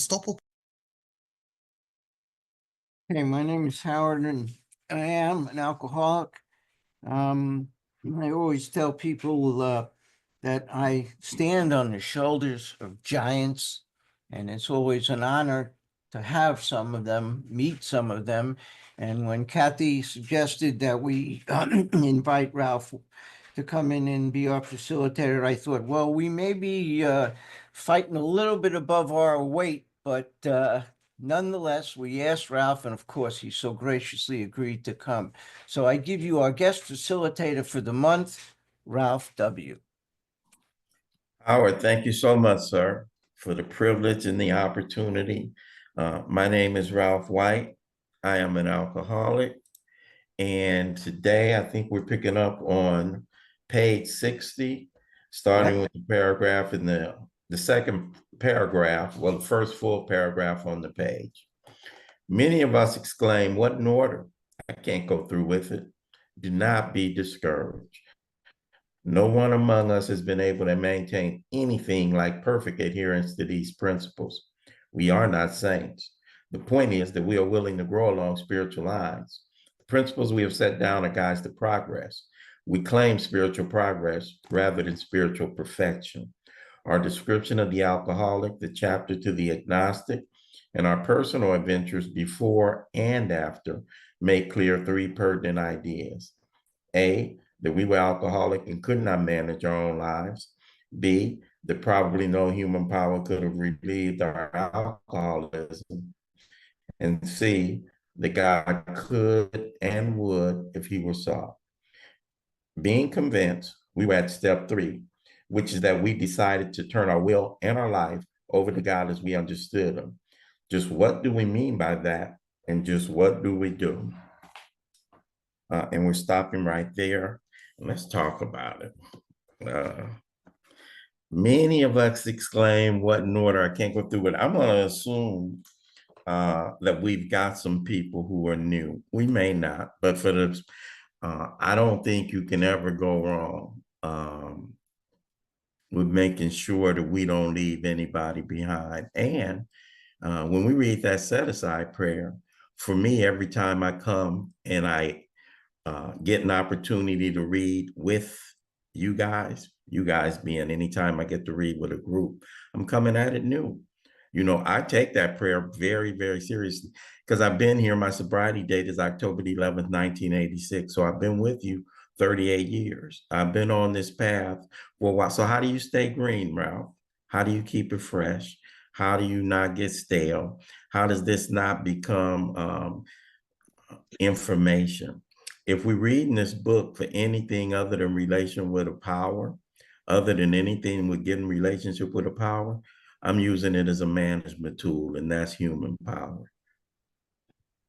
stoppen. Hey, my name is Howard, and I am an alcoholic. I always tell people that I stand on the shoulders of giants, and it's always an honor to have some of them, meet some of them. And when Kathy suggested that we invite Ralph to come in and be our facilitator, I thought, well, we may be fighting a little bit above our weight, but nonetheless, we asked Ralph, and of course, he so graciously agreed to come. So I give you our guest facilitator for the month, Ralph W. Howard, thank you so much, sir, for the privilege and the opportunity. My name is Ralph White. I am an alcoholic. And today I think we're picking up on page 60, starting with the paragraph in the second paragraph, well, the first full paragraph on the page. Many of us exclaim, "What in order? I can't go through with it." Do not be discouraged. No one among us has been able to maintain anything like perfect adherence to these principles. We are not saints. The point is that we are willing to grow along spiritual lines. The principles we have set down are guides to progress. We claim spiritual progress rather than spiritual perfection. Our description of the alcoholic, the chapter to the agnostic, and our personal adventures before and after make clear three pertinent ideas. A, that we were alcoholic and could not manage our own lives. B, that probably no human power could have relieved our alcoholism. And C, that God could and would if he were sought. Being convinced, we were at step 3, which is that we decided to turn our will and our life over to God as we understood him. Just what do we mean by that? And just what do we do? And we're stopping right there. Let's talk about it. Many of us exclaim, "What in order? I can't go through it." I'm going to assume that we've got some people who are new. We may not, but for the, I don't think you can ever go wrong with making sure that we don't leave anybody behind. And when we read that set-aside prayer, for me, every time I come and I get an opportunity to read with you guys being anytime I get to read with a group, I'm coming at it new. You know, I take that prayer very, very seriously because I've been here. My sobriety date is October 11th, 1986. So I've been with you 38 years. I've been on this path for a while. So how do you stay green, Ralph? How do you keep it fresh? How do you not get stale? How does this not become information? If we read in this book for anything other than relation with a power, other than anything with getting relationship with a power, I'm using it as a management tool, and that's human power.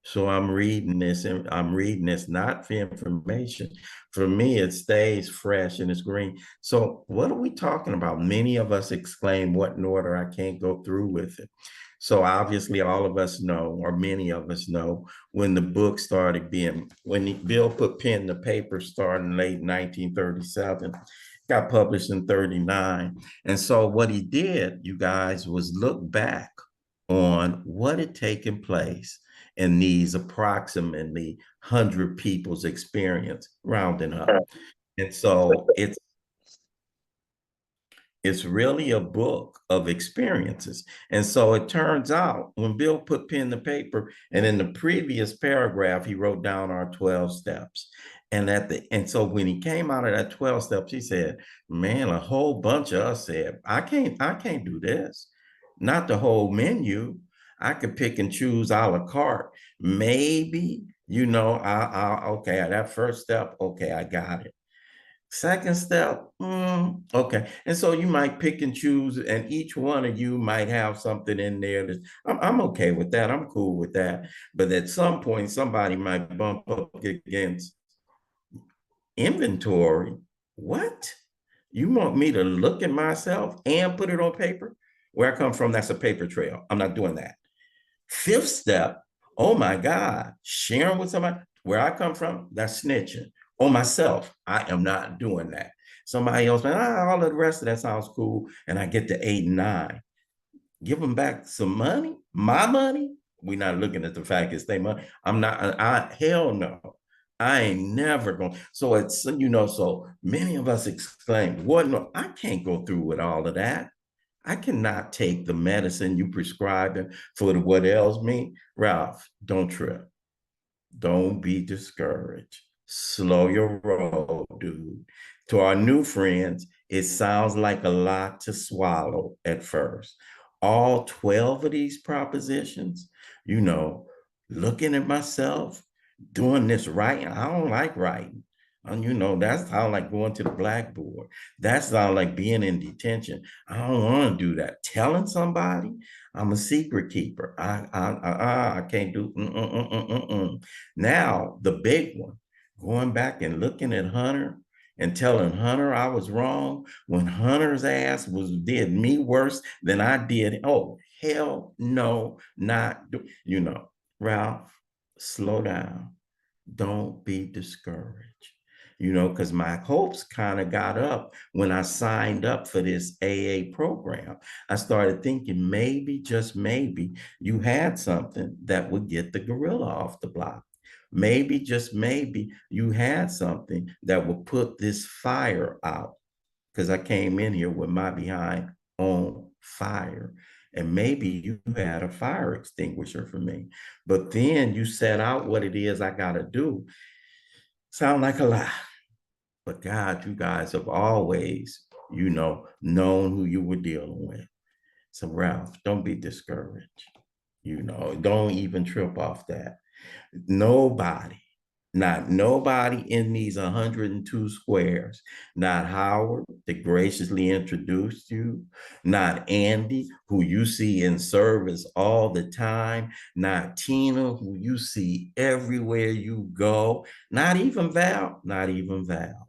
So I'm reading this, and I'm reading this not for information. For me, it stays fresh and it's green. So what are we talking about? Many of us exclaim, "What in order? I can't go through with it." So obviously all of us know, or many of us know, when the book started being, when Bill put pen to paper starting in late 1937, got published in 39. And so what he did, you guys, was look back on what had taken place in these approximately 100 people's experience, rounding up. And so it's really a book of experiences. And so it turns out when Bill put pen to paper, and in the previous paragraph, he wrote down our 12 steps. And so when he came out of that 12 steps, he said, "Man, a whole bunch of us said, I can't do this. Not the whole menu. I could pick and choose a la carte. Maybe, you know, okay, that first step, okay, I got it. Second step, okay." And so you might pick and choose, and each one of you might have something in there that I'm okay with that. I'm cool with that. But at some point, somebody might bump up against inventory. What? You want me to look at myself and put it on paper? Where I come from, that's a paper trail. I'm not doing that. Fifth step, oh my God, sharing with somebody. Where I come from, that's snitching on myself. I am not doing that. Somebody else, all of the rest of that sounds cool. And I get to 8 and 9. give them back some money, my money. We're not looking at the fact it's their money. I'm not, hell no. I ain't never going. So it's, so many of us exclaim, what? No, I can't go through with all of that. I cannot take the medicine you prescribe for the what ails me. Ralph, don't trip. Don't be discouraged. Slow your roll, dude. To our new friends, it sounds like a lot to swallow at first. All 12 of these propositions, you know, looking at myself, doing this writing. I don't like writing. And that sounds like going to the blackboard. That sounds like being in detention. I don't want to do that. Telling somebody I'm a secret keeper. I can't do. Now, the big one, going back and looking at Hunter and telling Hunter I was wrong when Hunter's ass did me worse than I did. Oh, hell no, not do. Ralph, slow down. Don't be discouraged. Because my hopes kind of got up when I signed up for this AA program. I started thinking maybe, just maybe, you had something that would get the gorilla off the block. Maybe, just maybe, you had something that would put this fire out. Because I came in here with my behind on fire. And maybe you had a fire extinguisher for me. But then you set out what it is I got to do. Sound like a lie. But God, you guys have always, known who you were dealing with. So Ralph, don't be discouraged. Don't even trip off that. Nobody, not nobody in these 102 squares, not Howard that graciously introduced you, not Andy, who you see in service all the time, not Tina, who you see everywhere you go, not even Val.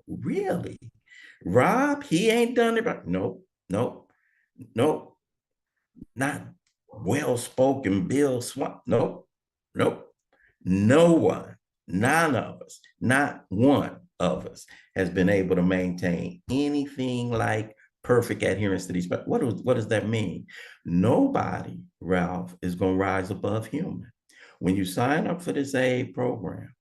Really? Rob, he ain't done it. Nope, nope, nope, not well-spoken Bill Swan. Nope, nope. No one, none of us, not one of us has been able to maintain anything like perfect adherence to these. But what does that mean? Nobody, Ralph, is going to rise above human. When you sign up for this AA program,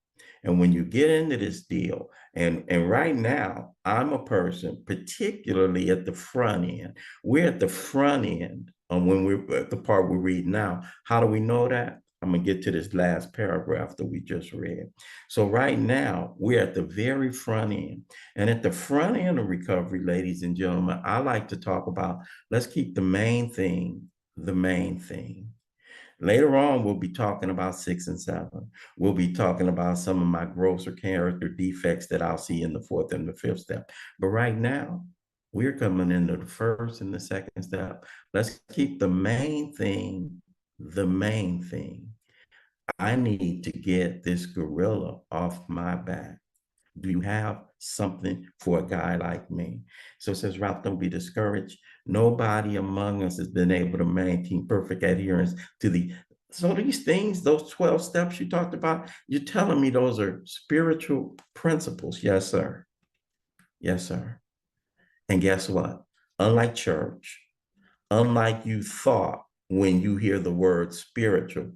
and when you get into this deal, and right now, I'm a person, particularly at the front end. We're at the front end when we're at the part we're reading now. How do we know that? I'm going to get to this last paragraph that we just read. So right now, we're at the very front end. And at the front end of recovery, ladies and gentlemen, I like to talk about, let's keep the main thing, the main thing. Later on, we'll be talking about 6 and 7. We'll be talking about some of my grosser character defects that I'll see in the 4th and the 5th step. But right now, we're coming into the 1st and the 2nd step. Let's keep the main thing the main thing. I need to get this gorilla off my back. Do you have something for a guy like me? So it says, Ralph, don't be discouraged. Nobody among us has been able to maintain perfect adherence to so these things, those 12 steps you talked about, you're telling me those are spiritual principles. Yes, sir. Yes, sir. And guess what? Unlike church, unlike you thought when you hear the word spiritual,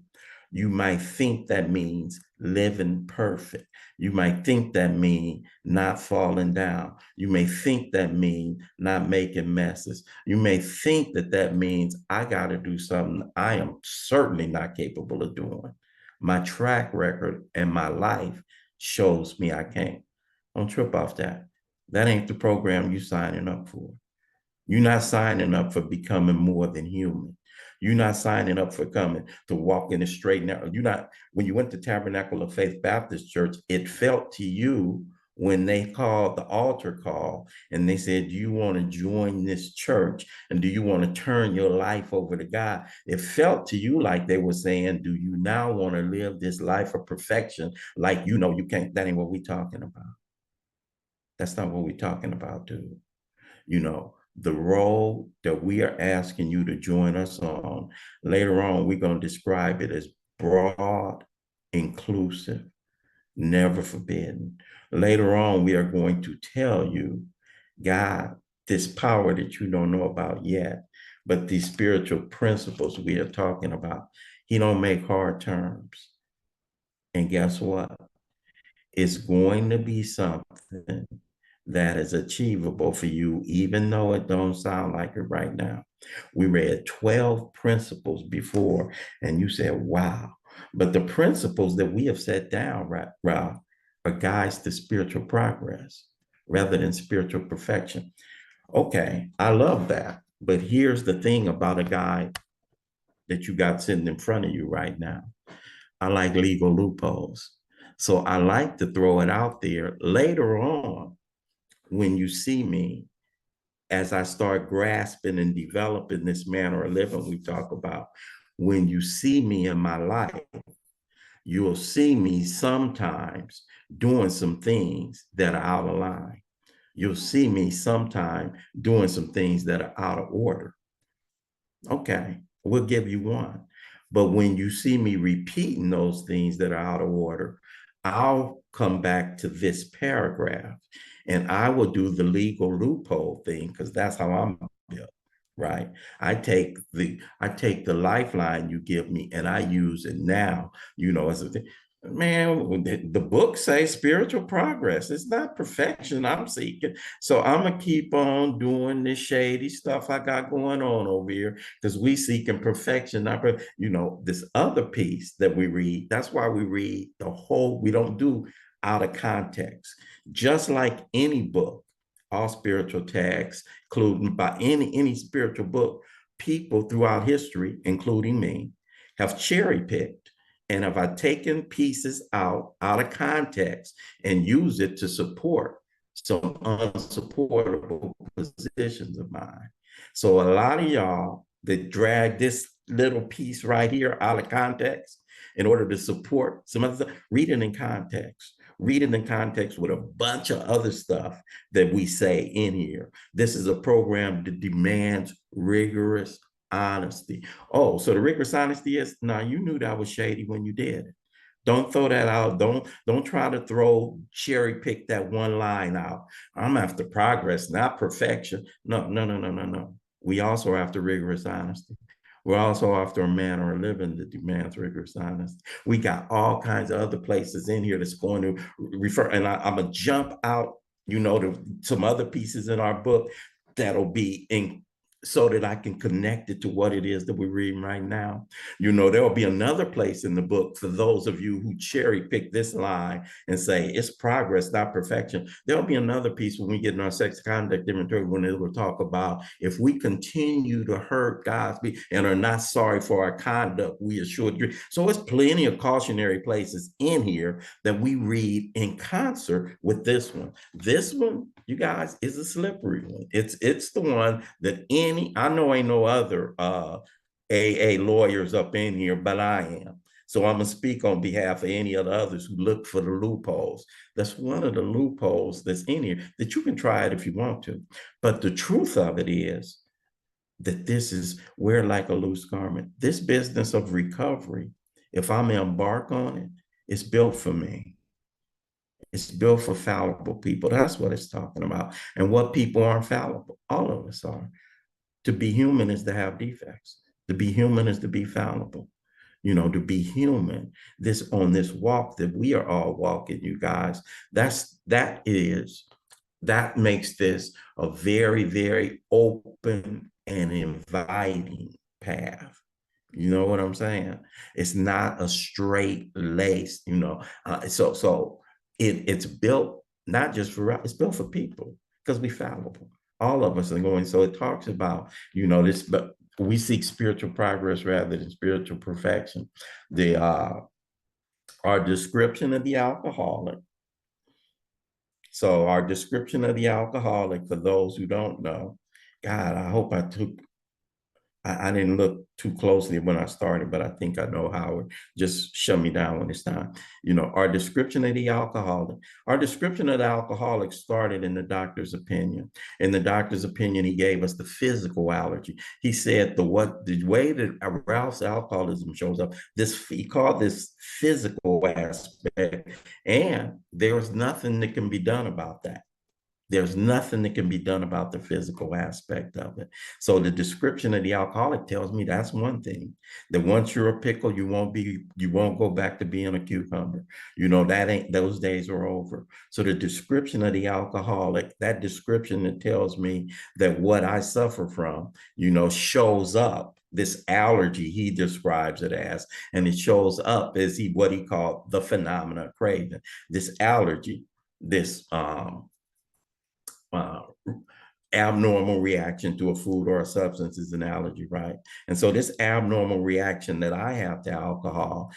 you might think that means living perfect. You might think that means not falling down. You may think that means not making messes. You may think that means I got to do something I am certainly not capable of doing. My track record and my life shows me I can't. Don't trip off that. That ain't the program you signing up for. You're not signing up for becoming more than human. You're not signing up for coming to walk in the straight and narrow. You're not, when you went to Tabernacle of Faith Baptist Church, it felt to you when they called the altar call and they said, do you want to join this church? And do you want to turn your life over to God? It felt to you like they were saying, do you now want to live this life of perfection? Like, you can't, that ain't what we're talking about. That's not what we're talking about, dude. The role that we are asking you to join us on. Later on, we're going to describe it as broad, inclusive, never forbidden. Later on, we are going to tell you, God, this power that you don't know about yet, but these spiritual principles we are talking about, he don't make hard terms. And guess what? It's going to be something that is achievable for you, even though it don't sound like it right now. We read 12 principles before, and you said, wow. But the principles that we have set down, Ralph, are guides to spiritual progress rather than spiritual perfection. Okay, I love that. But here's the thing about a guy that you got sitting in front of you right now. I like legal loopholes. So I like to throw it out there later on when you see me, as I start grasping and developing this manner of living we talk about. When you see me in my life, you'll see me sometimes doing some things that are out of line. You'll see me sometime doing some things that are out of order. Okay, we'll give you one. But when you see me repeating those things that are out of order, I'll come back to this paragraph and I will do the legal loophole thing because that's how I'm built, right? I take the lifeline you give me and I use it now, as a thing. Man, the book says spiritual progress. It's not perfection I'm seeking. So I'm gonna keep on doing this shady stuff I got going on over here because we seeking perfection, not this other piece that we read. That's why we read the whole. We don't do out of context. Just like any book, all spiritual texts, including by any spiritual book, people throughout history, including me, have cherry picked and have I taken pieces out of context and use it to support some unsupportable positions of mine. So a lot of y'all that drag this little piece right here out of context in order to support some other stuff, read it in context. Read it in context with a bunch of other stuff that we say in here. This is a program that demands rigorous honesty. Oh, so the rigorous honesty is, now you knew that was shady when you did it. Don't throw that out. Don't try to cherry pick that one line out. I'm after progress, not perfection. No, no, no, no, no, no. We also are after rigorous honesty. We're also after a manner of living that demands rigorous honesty. We got all kinds of other places in here that's going to refer, and I'm gonna jump out, to some other pieces in our book that'll be in so that I can connect it to what it is that we're reading right now. There'll be another place in the book for those of you who cherry pick this line and say it's progress, not perfection. There'll be another piece when we get in our sex conduct inventory when it will talk about if we continue to hurt God's people and are not sorry for our conduct, we assured you. So it's plenty of cautionary places in here that we read in concert with this one. This one, you guys, is a slippery one. It's the one that I know ain't no other AA lawyers up in here, but I am. So I'm gonna speak on behalf of any of the others who look for the loopholes. That's one of the loopholes that's in here that you can try it if you want to. But the truth of it is that this is wear like a loose garment. This business of recovery, if I'm to embark on it, it's built for me. It's built for fallible people. That's what it's talking about. And what people aren't fallible? All of us are. To be human is to have defects. To be human is to be fallible. To be human, on this walk that we are all walking, you guys, that makes this a very, very open and inviting path. You know what I'm saying? It's not a straight lace, so it's built not just for us, it's built for people because we fallible. All of us are going. So it talks about, this, but we seek spiritual progress rather than spiritual perfection. Our description of the alcoholic. So our description of the alcoholic, for those who don't know, God, I hope I didn't look too closely when I started, but I think I know how it just shut me down when it's time. Our description of the alcoholic started in the doctor's opinion. In the doctor's opinion, he gave us the physical allergy. He said the way that Ralph's alcoholism shows up, he called this physical aspect, and there was nothing that can be done about that. There's nothing that can be done about the physical aspect of it. So the description of the alcoholic tells me that's one thing. That once you're a pickle, you won't go back to being a cucumber. That ain't, those days are over. So the description of the alcoholic, that description that tells me that what I suffer from, shows up. This allergy, he describes it as, and it shows up as what he called the phenomena of craving. This allergy, this uh, abnormal reaction to a food or a substance is an allergy, right? And so this abnormal reaction that I have to alcohol,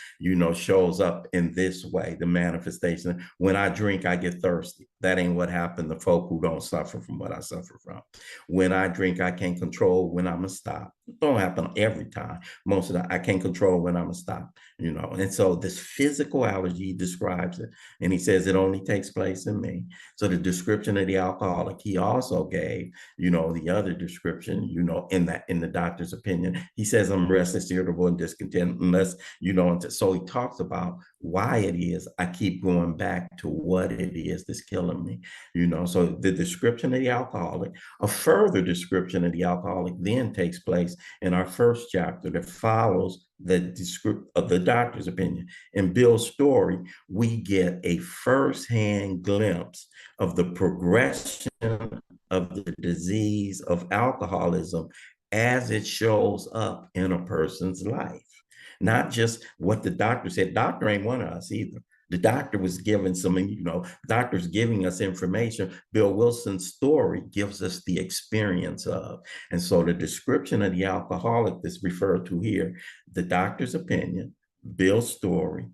shows up in this way, the manifestation. When I drink, I get thirsty. That ain't what happened to folk who don't suffer from what I suffer from. When I drink, I can't control when I'm gonna stop. It don't happen every time. Most of the I can't control when I'm gonna stop, And so this physical allergy describes it. And he says it only takes place in me. So the description of the alcoholic, he also gave, the other description, in the doctor's opinion. He says, I'm restless, irritable, and discontent, unless, so he talks about why it is I keep going back to what it is that's killing me, So the description of the alcoholic, a further description of the alcoholic then takes place in our first chapter that follows the doctor's opinion. In Bill's story, we get a firsthand glimpse of the progression of the disease of alcoholism as it shows up in a person's life. Not just what the doctor said. Doctor ain't one of us either. The doctor was giving doctors giving us information. Bill Wilson's story gives us the experience of. And so the description of the alcoholic that's referred to here, the doctor's opinion, Bill's story,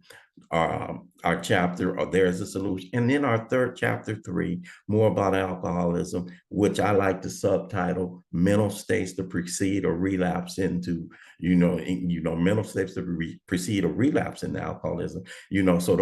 our chapter, or there's a solution. And then our third chapter 3, more about alcoholism, which I like to subtitle mental states to precede or relapse into, mental states to precede or relapse into alcoholism. So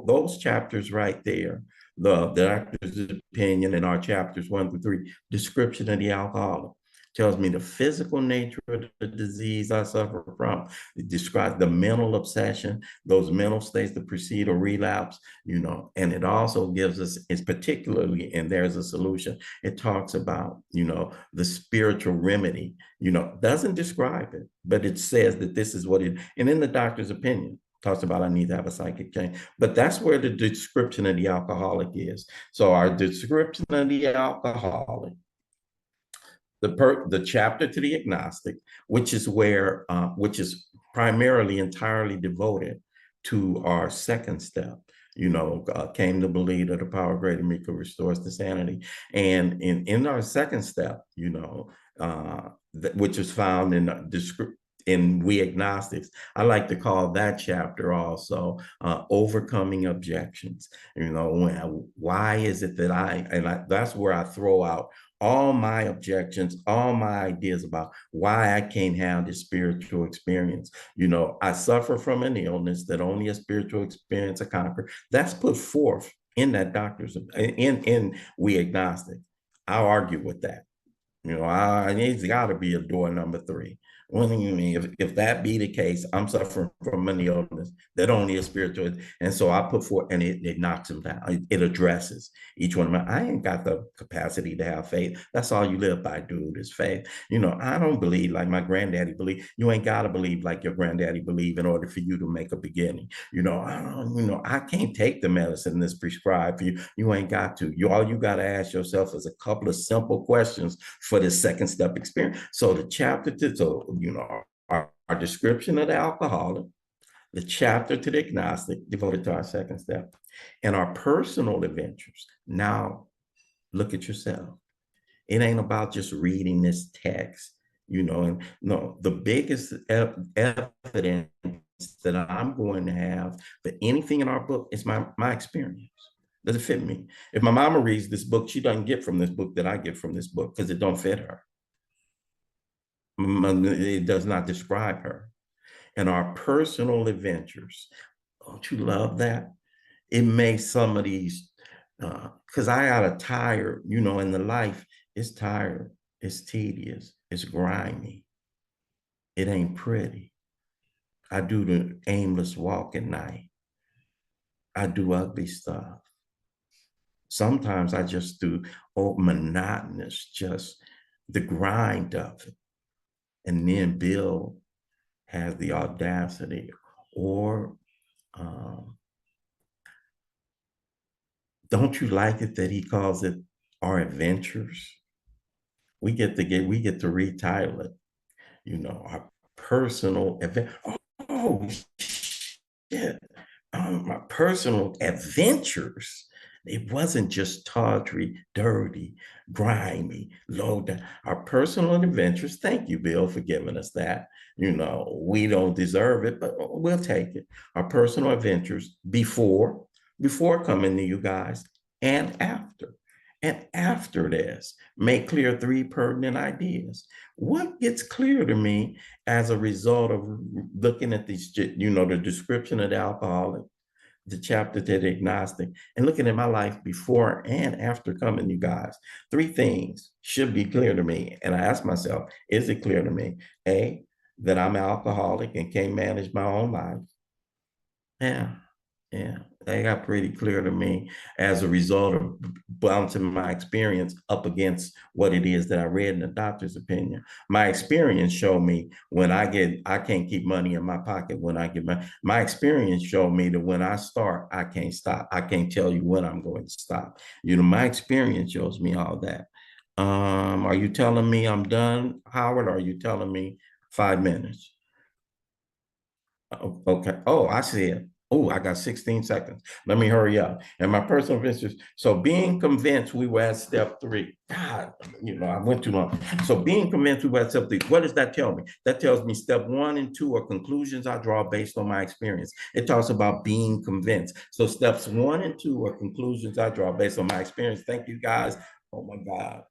those chapters right there, the doctor's opinion, and our chapters 1 through 3, description of the alcoholic, tells me the physical nature of the disease I suffer from. It describes the mental obsession, those mental states that precede or relapse, and it also gives us, it's particularly, and there's a solution, it talks about, the spiritual remedy, doesn't describe it, but it says that this is what it, and in the doctor's opinion, talks about I need to have a psychic change. But that's where the description of the alcoholic is. So our description of the alcoholic, the chapter to the agnostic, which is which is primarily entirely devoted to our second step. Came to believe that the power greater me could restore us to sanity. And in our second step, which is found in We Agnostics, I like to call that chapter also overcoming objections. Why is it that that's where I throw out all my objections, all my ideas about why I can't have this spiritual experience. I suffer from an illness that only a spiritual experience can conquer. That's put forth in that doctor's, in We Agnostic. I'll argue with that. It's got to be a door number 3. What do you mean? If that be the case, I'm suffering from an illness that only is spiritual. And so I put forth, and it knocks them down. It addresses each one of them. I ain't got the capacity to have faith. That's all you live by, dude, is faith. I don't believe like my granddaddy believed. You ain't got to believe like your granddaddy believed in order for you to make a beginning. I can't take the medicine that's prescribed for you. You ain't got to. All you got to ask yourself is a couple of simple questions for this second step experience. So the chapter our description of the alcoholic, the chapter to the agnostic devoted to our second step, and our personal adventures. Now, look at yourself. It ain't about just reading this text, and no, the biggest evidence that I'm going to have for anything in our book is my experience. Does it fit me? If my mama reads this book, she doesn't get from this book that I get from this book because it don't fit her. It does not describe her. And our personal adventures. Don't you love that? It makes some of these, because I got a tired, in the life, it's tired, it's tedious, it's grimy. It ain't pretty. I do the aimless walk at night. I do ugly stuff. Sometimes I just do monotonous, just the grind of it. And then Bill has the audacity, or um, don't you like it that he calls it our adventures? We get to retitle it, our personal event. Oh, shit. My personal adventures. It wasn't just tawdry, dirty, grimy, low down. Our personal adventures. Thank you, Bill, for giving us that. We don't deserve it, but we'll take it. Our personal adventures before coming to you guys, and after. And after this, make clear 3 pertinent ideas. What gets clear to me as a result of looking at these, the description of the alcoholic, the chapter to the agnostic, and looking at my life before and after coming, you guys, 3 things should be clear to me. And I ask myself, is it clear to me? A, that I'm alcoholic and can't manage my own life. Yeah, yeah, they got pretty clear to me as a result of bouncing my experience up against what it is that I read in the doctor's opinion. My experience showed me I can't keep money in my pocket when I get my experience showed me that when I start, I can't stop. I can't tell you when I'm going to stop. My experience shows me all that. Are you telling me I'm done, Howard? Or are you telling me 5 minutes? Oh, okay. Oh, I see it. Oh, I got 16 seconds. Let me hurry up. And my personal interest. So being convinced we were at step 3. God, I went too long. So being convinced we were at step 3. What does that tell me? That tells me step 1 and 2 are conclusions I draw based on my experience. It talks about being convinced. So steps 1 and 2 are conclusions I draw based on my experience. Thank you guys. Oh my God.